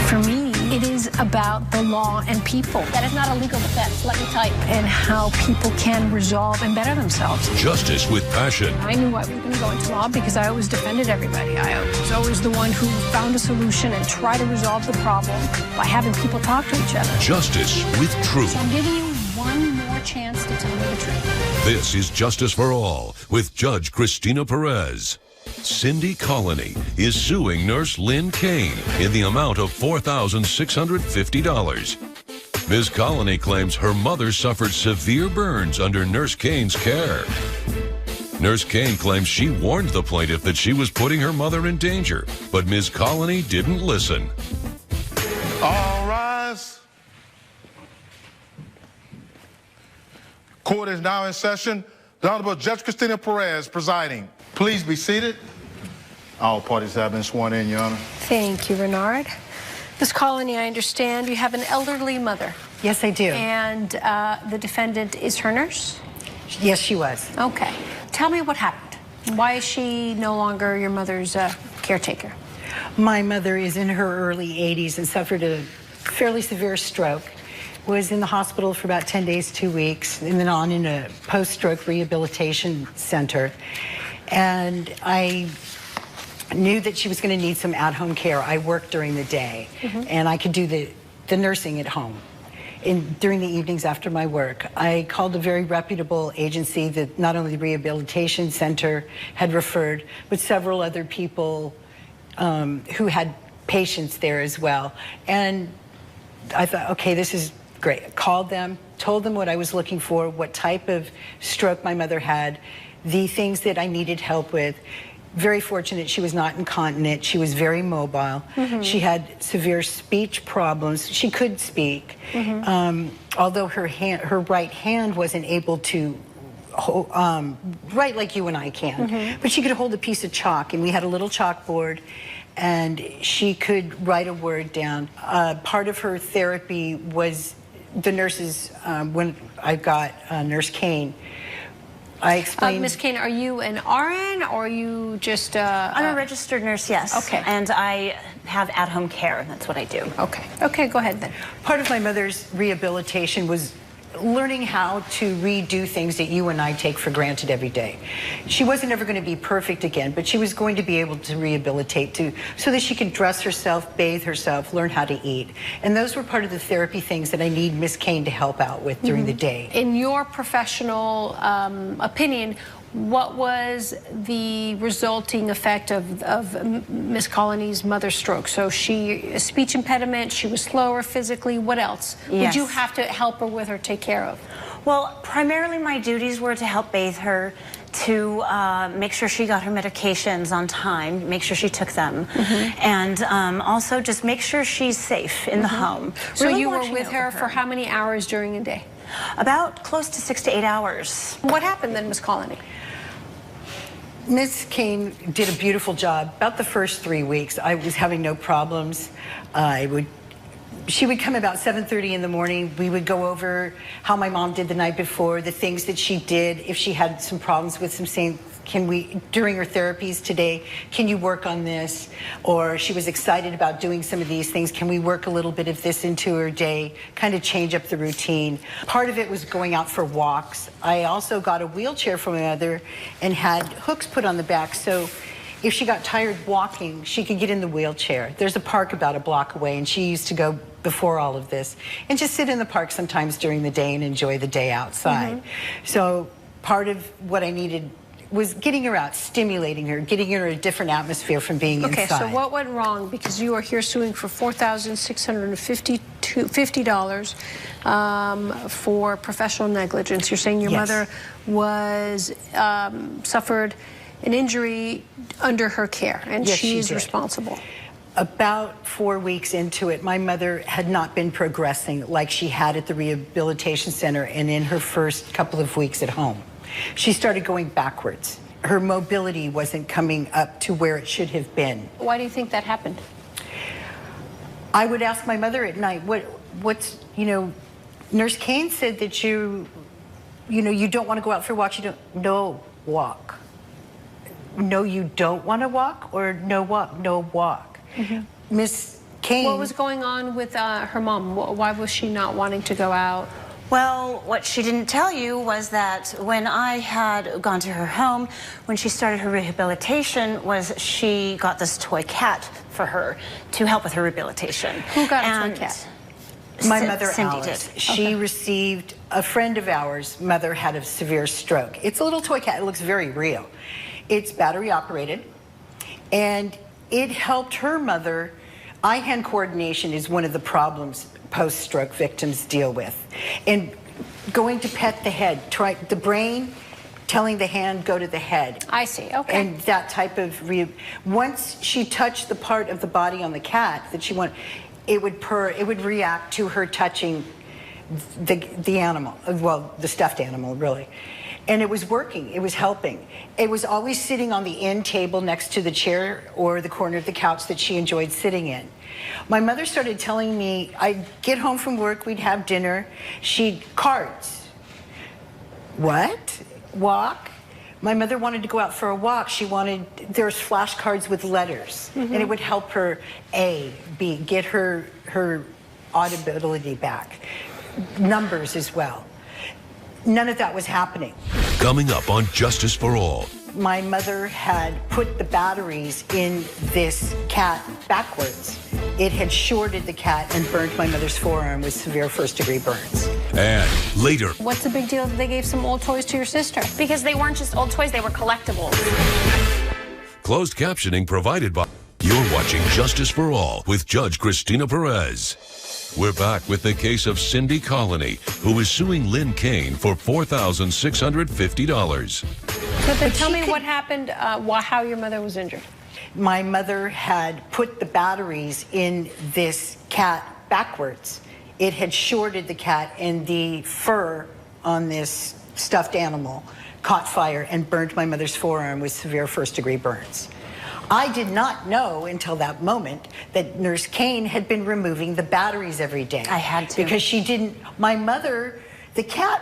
For me, it is about the law and people. That is not a legal defense, let me tell you. And how people can resolve and better themselves. Justice with passion. I knew I was going to go into law because I always defended everybody. I was always the one who found a solution and tried to resolve the problem by having people talk to each other. Justice with truth. So I'm giving you one more chance to tell me the truth. This is Justice for All with Judge Cristina Perez. Cindy Colony is suing nurse Lynn Kane in the amount of $4,650. Ms. Colony claims her mother suffered severe burns under Nurse Kane's care. Nurse Kane claims she warned the plaintiff that she was putting her mother in danger, but Ms. Colony didn't listen. All rise. Court is now in session. The Honorable Judge Cristina Perez presiding. Please be seated. All parties have been sworn in, Your Honor. Thank you, Renard. Ms. Colony, I understand you have an elderly mother. Yes, I do. And the defendant is her nurse? Yes, she was. Okay. Tell me what happened. Why is she no longer your mother's caretaker? My mother is in her early 80s and suffered a fairly severe stroke. Was in the hospital for about 10 days, 2 weeks, and then on in a post-stroke rehabilitation center. And I knew that she was going to need some at-home care. I worked during the day, and I could do the nursing at home. During the evenings after my work, I called a very reputable agency that not only the rehabilitation center had referred, but several other people who had patients there as well. And I thought, okay, this is great. I called them, told them what I was looking for, what type of stroke my mother had, the things that I needed help with. Very fortunate she was not incontinent. She was very mobile. She had severe speech problems. She could speak, although her right hand wasn't able to write like you and I can. But she could hold a piece of chalk, and we had a little chalkboard, and she could write a word down. Part of her therapy was the nurses, when I got Nurse Kane, I explained... Ms. Kane, are you an RN or are you just... I'm a registered nurse, yes. Okay. And I have at-home care. That's what I do. Okay. Okay, go ahead then. Part of my mother's rehabilitation was learning how to redo things that you and I take for granted every day. She wasn't ever going to be perfect again, but she was going to be able to rehabilitate so that she could dress herself, bathe herself, learn how to eat. And those were part of the therapy things that I need Miss Kane to help out with during the day. In your professional opinion, what was the resulting effect of Miss Colony's mother's stroke? So a speech impediment, she was slower physically, what else would you have to help her with or take care of? Well, primarily my duties were to help bathe her, to make sure she got her medications on time, make sure she took them, and also just make sure she's safe in the home. So Really you were watching with over her for how many hours during a day? About close to 6 to 8 hours. What happened then, Miss Colony? Miss Kane did a beautiful job. About the first 3 weeks, I was having no problems. She would come about 7:30 in the morning. We would go over how my mom did the night before, the things that she did, if she had some problems with some things. During her therapies today, can you work on this? Or she was excited about doing some of these things. Can we work a little bit of this into her day? Kind of change up the routine. Part of it was going out for walks. I also got a wheelchair for my mother and had hooks put on the back, so if she got tired walking, she could get in the wheelchair. There's a park about a block away, and she used to go before all of this and just sit in the park sometimes during the day and enjoy the day outside. So part of what I needed was getting her out, stimulating her, getting her a different atmosphere from being inside. Okay, so what went wrong? Because you are here suing for $4,650 for professional negligence. You're saying your mother was suffered an injury under her care, and she's responsible. About 4 weeks into it, my mother had not been progressing like she had at the rehabilitation center and in her first couple of weeks at home. She started going backwards. Her mobility wasn't coming up to where it should have been. Why do you think that happened? I would ask my mother at night, what's, Nurse Kane said that you don't want to go out for a walk. No, walk. No, you don't want to walk, or no walk, no walk. Miss Kane. What was going on with her mom? Why was she not wanting to go out? Well, what she didn't tell you was that when I had gone to her home, when she started her rehabilitation, was she got this toy cat for her to help with her rehabilitation. Who got a toy cat? My mother, Cindy Alice. did. She received, a friend of ours, mother had a severe stroke. It's a little toy cat. It looks very real. It's battery operated, and it helped her mother. Eye-hand coordination is one of the problems post-stroke victims deal with. And going to pet the head, try the brain, telling the hand, go to the head. I see, okay. And that type of, once she touched the part of the body on the cat that she wanted, it would purr, it would react to her touching the animal, well, the stuffed animal, really. And it was working, it was helping. It was always sitting on the end table next to the chair or the corner of the couch that she enjoyed sitting in. My mother started telling me, I'd get home from work, we'd have dinner, she'd, cards. What? Walk? My mother wanted to go out for a walk. She wanted, there's flashcards with letters, and it would help her, A, B, get her audibility back. Numbers as well. None of that was happening. Coming up on Justice for All. My mother had put the batteries in this cat backwards. It had shorted the cat and burnt my mother's forearm with severe first-degree burns. And later, What's the big deal that they gave some old toys to your sister? Because they weren't just old toys, they were collectibles. closed captioning provided by... You're watching Justice for All with Judge Cristina Perez. We're back with the case of Cindy Colony, who is suing Lynn Kane for $4,650. So then tell me what happened, how your mother was injured. My mother had put the batteries in this cat backwards. It had shorted the cat, and the fur on this stuffed animal caught fire and burnt my mother's forearm with severe first-degree burns. I did not know until that moment that Nurse Kane had been removing the batteries every day. I had to. Because she didn't, my mother, the cat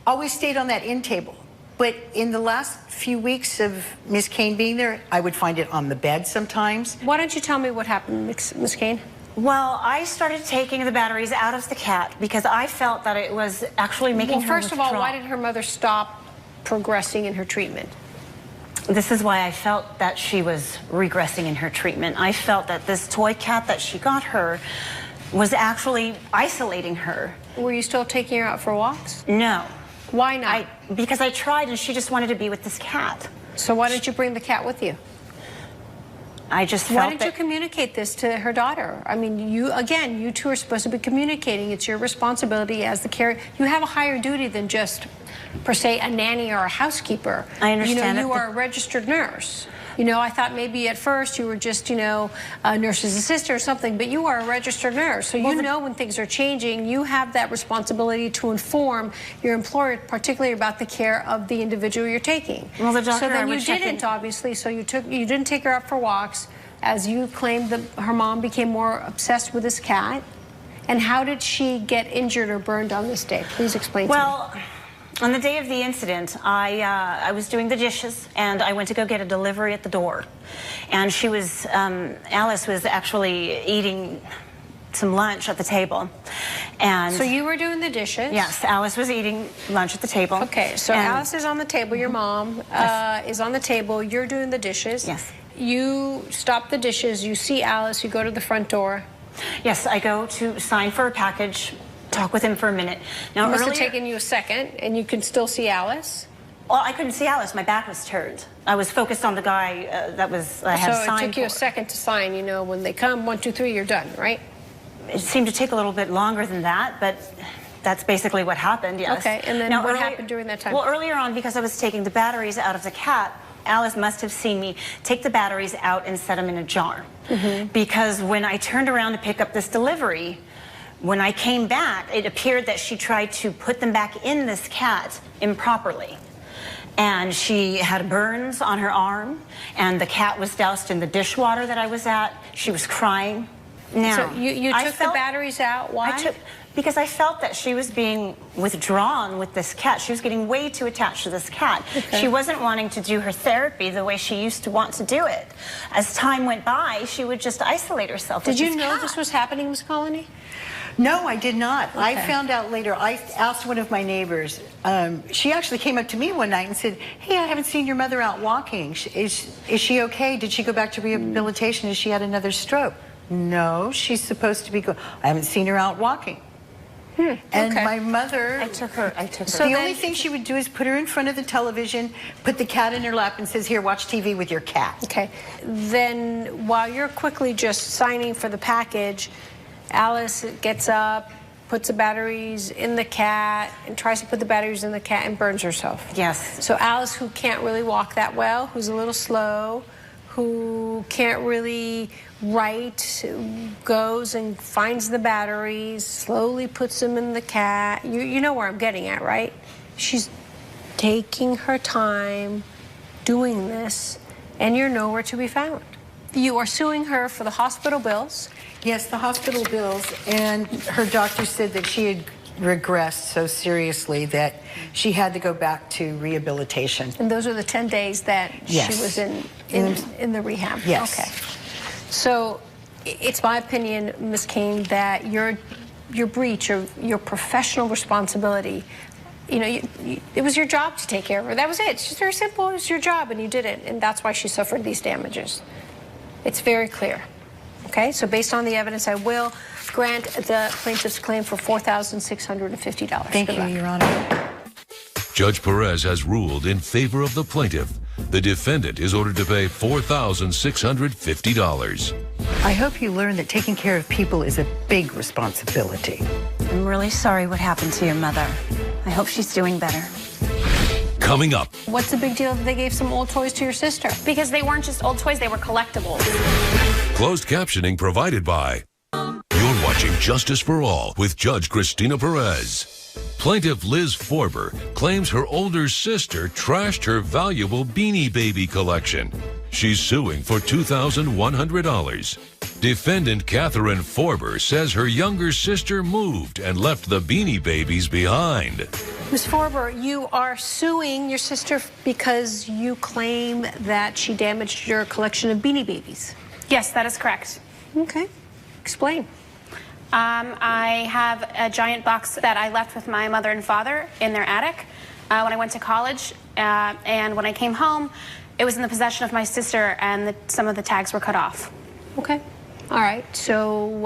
always stayed on that end table. But in the last few weeks of Miss Kane being there, I would find it on the bed sometimes. Why don't you tell me what happened, Miss Kane? Well, I started taking the batteries out of the cat because I felt that it was actually making her First of all, withdraw. why did her mother stop progressing in her treatment? This is why I felt that she was regressing in her treatment. I felt that this toy cat that she got her was actually isolating her. Were you still taking her out for walks? No. Why not? Because I tried and she just wanted to be with this cat. So why didn't you bring the cat with you? I just felt Why didn't you communicate this to her daughter? I mean, you two are supposed to be communicating. It's your responsibility as the carer. You have a higher duty than just, per se, a nanny or a housekeeper. I understand. You are a registered nurse. I thought maybe at first you were just, a nurse's assistant or something, but you are a registered nurse. So know when things are changing. You have that responsibility to inform your employer, particularly about the care of the individual you're taking. Well, the doctor, so then you didn't, obviously. So you didn't take her out for walks, as you claimed that her mom became more obsessed with this cat. And how did she get injured or burned on this day? Please explain to me. Well, on the day of the incident, I was doing the dishes, and I went to go get a delivery at the door. And she was, Alice was actually eating some lunch at the table. And so you were doing the dishes? Yes, Alice was eating lunch at the table. Okay, so Alice is on the table, your mom is on the table, you're doing the dishes. Yes. You stop the dishes, you see Alice, you go to the front door. Yes, I go to sign for a package, talk with him for a minute. Now, It must have taken you a second, and you can still see Alice? Well, I couldn't see Alice. My back was turned. I was focused on the guy that I had signed for. So it took you a second to sign. When they come, 1, 2, 3, you're done, right? It seemed to take a little bit longer than that, but that's basically what happened, yes. Okay, and then what happened during that time? Well, earlier on, because I was taking the batteries out of the cat, Alice must have seen me take the batteries out and set them in a jar. Because when I turned around to pick up this delivery, when I came back, it appeared that she tried to put them back in this cat improperly. And she had burns on her arm, and the cat was doused in the dishwater that I was at. She was crying. Now, So you took the batteries out. Why? because I felt that she was being withdrawn with this cat. She was getting way too attached to this cat. Okay. She wasn't wanting to do her therapy the way she used to want to do it. As time went by, she would just isolate herself. Did with you this know cat. this was happening, Ms. Colony? No, I did not. Okay. I found out later. I asked one of my neighbors. She actually came up to me one night and said, "Hey, I haven't seen your mother out walking. Is she okay? Did she go back to rehabilitation? Has she had another stroke?" "No, she's supposed to be I haven't seen her out walking." And okay. my mother, I took her. so the only thing she would do is put her in front of the television, put the cat in her lap and says, "Here, watch TV with your cat." Okay. Then while you're quickly just signing for the package, Alice gets up, puts the batteries in the cat, and tries to put the batteries in the cat and burns herself. Yes. So Alice, who can't really walk that well, who's a little slow, who can't really write, goes and finds the batteries, slowly puts them in the cat. You know where I'm getting at, right? She's taking her time doing this, and you're nowhere to be found. You are suing her for the hospital bills. Yes, the hospital bills, and her doctor said that she had regressed so seriously that she had to go back to rehabilitation. And those are the 10 days that Yes. she was in the rehab. Yes. Okay. So it's my opinion, Ms. Kane, that your breach of your professional responsibility, it was your job to take care of her. That was it. It's just very simple. It was your job, and you did it, and that's why she suffered these damages. It's very clear. Okay, so based on the evidence, I will grant the plaintiff's claim for $4,650. Thank you, Your Honor. Judge Perez has ruled in favor of the plaintiff. The defendant is ordered to pay $4,650. I hope you learn that taking care of people is a big responsibility. I'm really sorry what happened to your mother. I hope she's doing better. Coming up, What's the big deal that they gave some old toys to your sister? Because they weren't just old toys, they were collectibles. closed captioning provided by. You're watching Justice for All with Judge Cristina Perez. Plaintiff Liz Forber claims her older sister trashed her valuable Beanie Baby collection. She's suing for $2,100. Defendant Catherine Forber says her younger sister moved and left the Beanie Babies behind. Ms. Forber, you are suing your sister because you claim that she damaged your collection of Beanie Babies. Yes, that is correct. Okay. Explain. I have a giant box that I left with my mother and father in their attic when I went to college. And when I came home, it was in the possession of my sister, and some of the tags were cut off. Okay. All right. So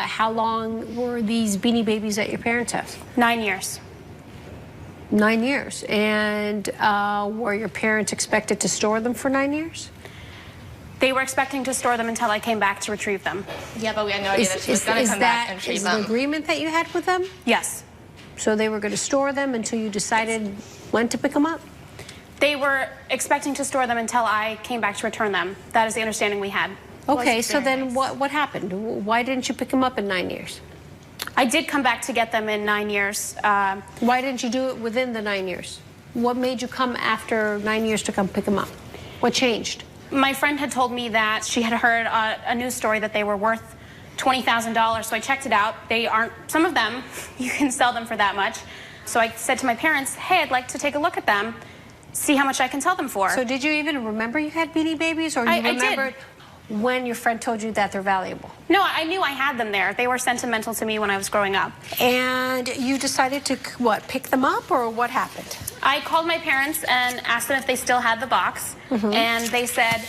how long were these Beanie Babies at your parents' house? 9 years. 9 years. And were your parents expected to store them for 9 years? They were expecting to store them until I came back to retrieve them. Yeah, but we had no idea that she was going to come back and retrieve Is them. the agreement that you had with them? Yes. So they were going to store them until you decided when to pick them up? They were expecting to store them until I came back to return them. That is the understanding we had. Okay, so then what happened? Why didn't you pick them up in 9 years? I did come back to get them in 9 years. Why didn't you do it within the 9 years? What made you come after 9 years to come pick them up? What changed? My friend had told me that she had heard a news story that they were worth $20,000, so I checked it out. They aren't, some of them, you can sell them for that much. So I said to my parents, hey, I'd like to take a look at them, see how much I can sell them for. So did you even remember you had Beanie Babies, or you I did. remembered when your friend told you that they're valuable? No, I knew I had them there. They were sentimental to me when I was growing up. And you decided to, what, pick them up, or what happened? I called my parents and asked them if they still had the box, and they said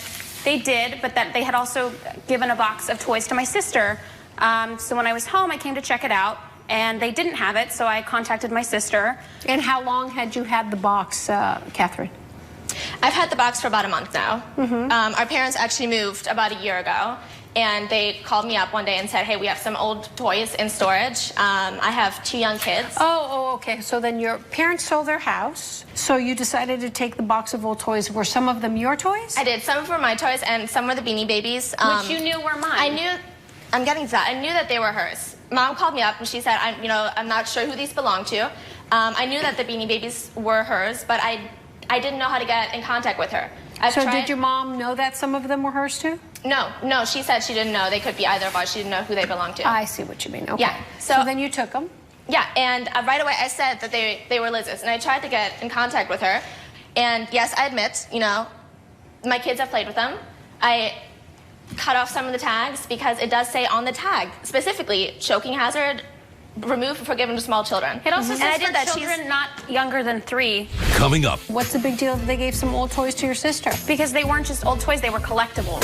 they did, but that they had also given a box of toys to my sister. So when I was home, I came to check it out, and they didn't have it, so I contacted my sister. And how long had you had the box, Catherine? I've had the box for about a month now. Our parents actually moved about a year ago, and they called me up one day and said, hey, we have some old toys in storage. I have 2 young kids. Oh, okay. So then your parents sold their house, so you decided to take the box of old toys. Were some of them your toys? I did. Some of them were my toys, and some were the Beanie Babies. Which you knew were mine. I'm getting to that. I knew that they were hers. Mom called me up, and she said, I'm not sure who these belong to. I knew that the Beanie Babies were hers, but I didn't know how to get in contact with her. Did your mom know that some of them were hers too? No, she said she didn't know. They could be either of us. She didn't know who they belonged to. I see what you mean. Okay. Yeah. So then you took them. Yeah, and right away I said that they were Liz's, and I tried to get in contact with her. And yes, I admit, you know, my kids have played with them. I cut off some of the tags because it does say on the tag, specifically, choking hazard, removed for given to small children. It also says and I did for that. children not younger than 3. Coming up. What's the big deal if they gave some old toys to your sister? Because they weren't just old toys, they were collectibles.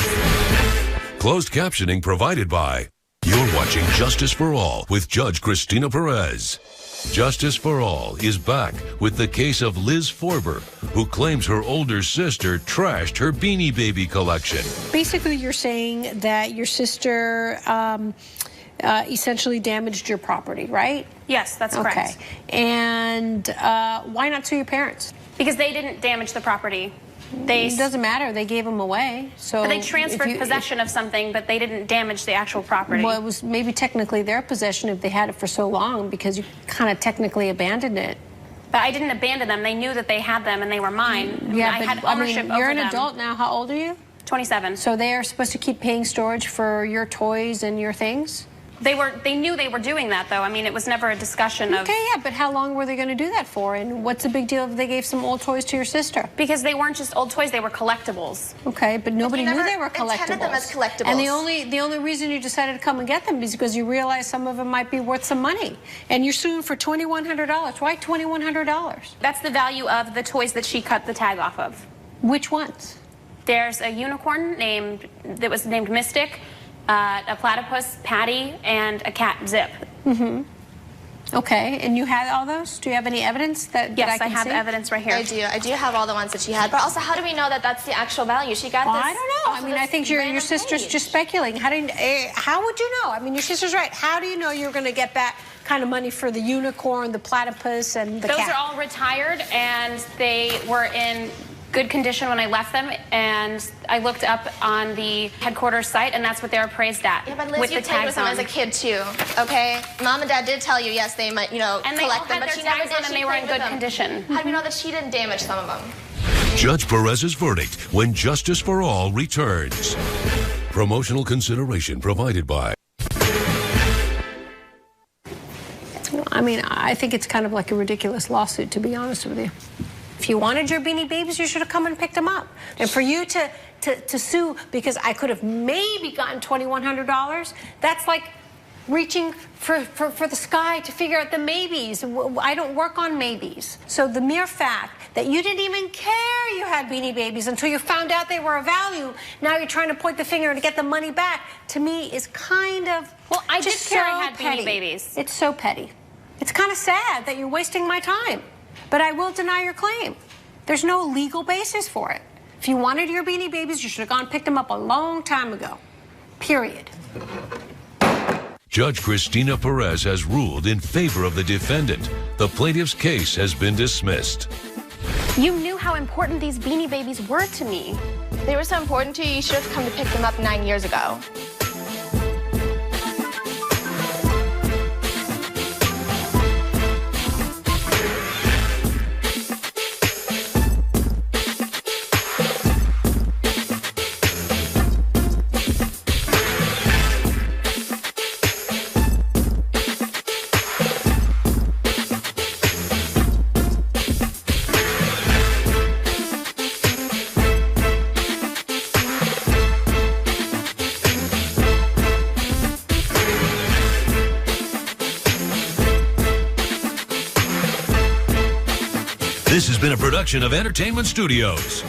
Closed captioning provided by. You're watching Justice for All with Judge Cristina Perez. Justice for All is back with the case of Liz Forber, who claims her older sister trashed her Beanie Baby collection. Basically, you're saying that your sister essentially damaged your property, right? Yes, that's correct. Okay. And why not sue your parents? Because they didn't damage the property. It doesn't matter. They gave them away. So they transferred possession of something, but they didn't damage the actual property. Well, it was maybe technically their possession if they had it for so long, because you kind of technically abandoned it. But I didn't abandon them. They knew that they had them and they were mine. Yeah, I had ownership over them. You're an adult now. How old are you? 27. So they are supposed to keep paying storage for your toys and your things? They knew they were doing that, though. I mean, it was never a discussion of... Okay, yeah, but how long were they going to do that for? And what's the big deal if they gave some old toys to your sister? Because they weren't just old toys, they were collectibles. Okay, but nobody knew they were collectibles. Intended them as collectibles. And the only reason you decided to come and get them is because you realized some of them might be worth some money. And you're suing for $2,100. Why $2,100? That's the value of the toys that she cut the tag off of. Which ones? There's a unicorn that was named Mystic, a platypus, Patty, and a cat, Zip. Mm-hmm. Okay, and you had all those? Do you have any evidence that Yes, that I can have see? evidence right here. I do have all the ones that she had. But also, how do we know that that's the actual value? She got this. I don't know. I mean, I think your sister's just speculating. How would you know? I mean, your sister's right. How do you know you're going to get that kind of money for the unicorn, the platypus, and the cat? Those are all retired, and they were in good condition when I left them, and I looked up on the headquarters site, and that's what they're appraised at. Yeah, but Liz, with you the played with tags them on. as a kid too, okay? Mom and Dad did tell you, yes, they might, you know, And they all collect them, had but their she never tags did. on, and She they were in played with good them. condition. How do we know that she didn't damage some of them? Judge Perez's verdict when Justice for All returns. Promotional consideration provided by. I mean, I think it's kind of like a ridiculous lawsuit, to be honest with you. If you wanted your Beanie Babies, you should have come and picked them up. And for you to sue because I could have maybe gotten $2,100, that's like reaching for the sky to figure out the maybes. I don't work on maybes. So the mere fact that you didn't even care you had Beanie Babies until you found out they were of value, now you're trying to point the finger to get the money back, to me is kind of... Well, I did just care so I had petty. Beanie Babies. It's so petty. It's kind of sad that you're wasting my time. But I will deny your claim. There's no legal basis for it. If you wanted your Beanie Babies, you should have gone and picked them up a long time ago. Period. Judge Cristina Perez has ruled in favor of the defendant. The plaintiff's case has been dismissed. You knew how important these Beanie Babies were to me. They were so important to you, you should have come to pick them up 9 years ago. This has been a production of Entertainment Studios.